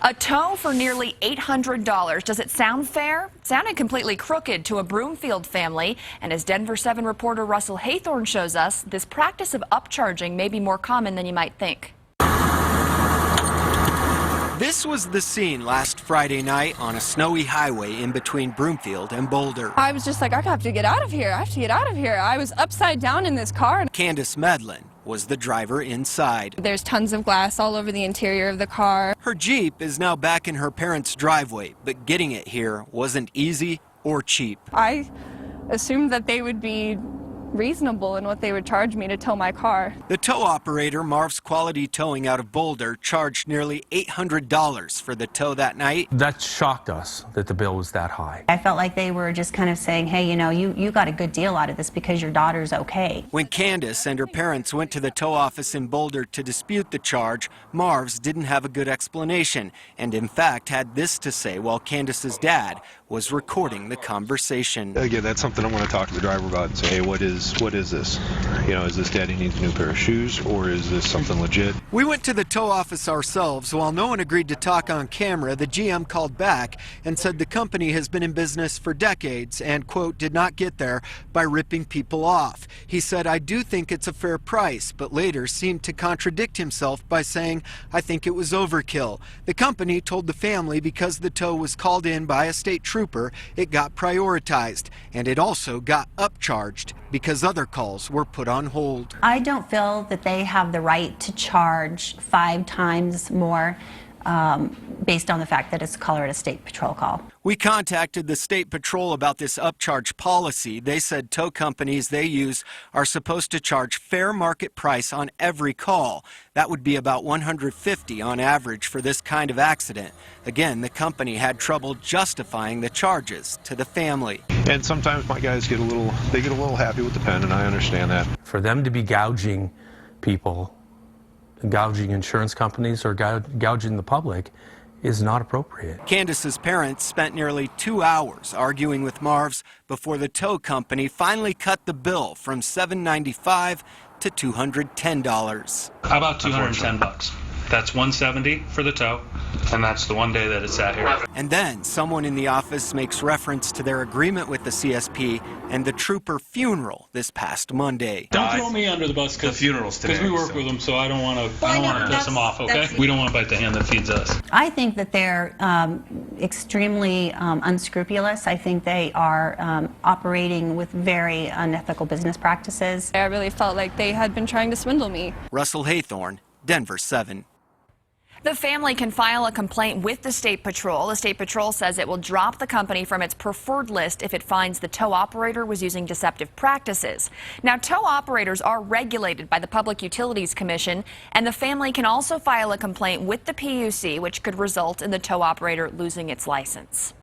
A tow for nearly $800. Does it sound fair? It sounded completely crooked to a Broomfield family. And as Denver 7 reporter Russell Haythorn shows us, this practice of upcharging may be more common than you might think. This was the scene last Friday night on a snowy highway in between Broomfield and Boulder. I was just like, I have to get out of here. I have to get out of here. I was upside down in this car. Candace Medlin was the driver inside. There's tons of glass all over the interior of the car. Her Jeep is now back in her parents' driveway, but getting it here wasn't easy or cheap. I assumed that they would be reasonable in what they would charge me to tow my car. The tow operator, Marv's Quality Towing out of Boulder, charged nearly $800 for the tow that night. That shocked us that the bill was that high. I felt like they were just kind of saying, hey, you know, you got a good deal out of this because your daughter's okay. When Candace and her parents went to the tow office in Boulder to dispute the charge, Marv's didn't have a good explanation and in fact had this to say while Candace's dad was recording the conversation. Again, that's something I want to talk to the driver about and say, hey, what is this? You know, is this daddy needs a new pair of shoes, or is this something legit? We went to the tow office ourselves. While no one agreed to talk on camera, the GM called back and said the company has been in business for decades and, quote, did not get there by ripping people off. He said, I do think it's a fair price, but later seemed to contradict himself by saying, I think it was overkill. The company told the family because the tow was called in by a state trooper, it got prioritized, and it also got upcharged because other calls were put on hold. I don't feel that they have the right to charge 5 times more based on the fact that it's colored a state patrol call. We contacted the state patrol about this upcharge policy. They said tow companies they use are supposed to charge fair market price on every call. That would be about $150 on average for this kind of accident. Again, the company had trouble justifying the charges to the family. And sometimes my guys get a little happy with the pen, and I understand that. For them to be gouging people, gouging insurance companies or gouging the public is not appropriate. Candace's parents spent nearly 2 hours arguing with Marv's before the tow company finally cut the bill from $795 to $210. How about $210? That's $170 for the tow, and that's the one day that it's sat here. And then someone in the office makes reference to their agreement with the CSP and the trooper funeral this past Monday. Don't throw me under the bus because we work with them, so I don't want to piss them off, okay? We don't want to bite the hand that feeds us. I think that they're extremely unscrupulous. I think they are operating with very unethical business practices. I really felt like they had been trying to swindle me. Russell Haythorn, Denver 7. The family can file a complaint with the State Patrol. The State Patrol says it will drop the company from its preferred list if it finds the tow operator was using deceptive practices. Now, tow operators are regulated by the Public Utilities Commission, and the family can also file a complaint with the PUC, which could result in the tow operator losing its license.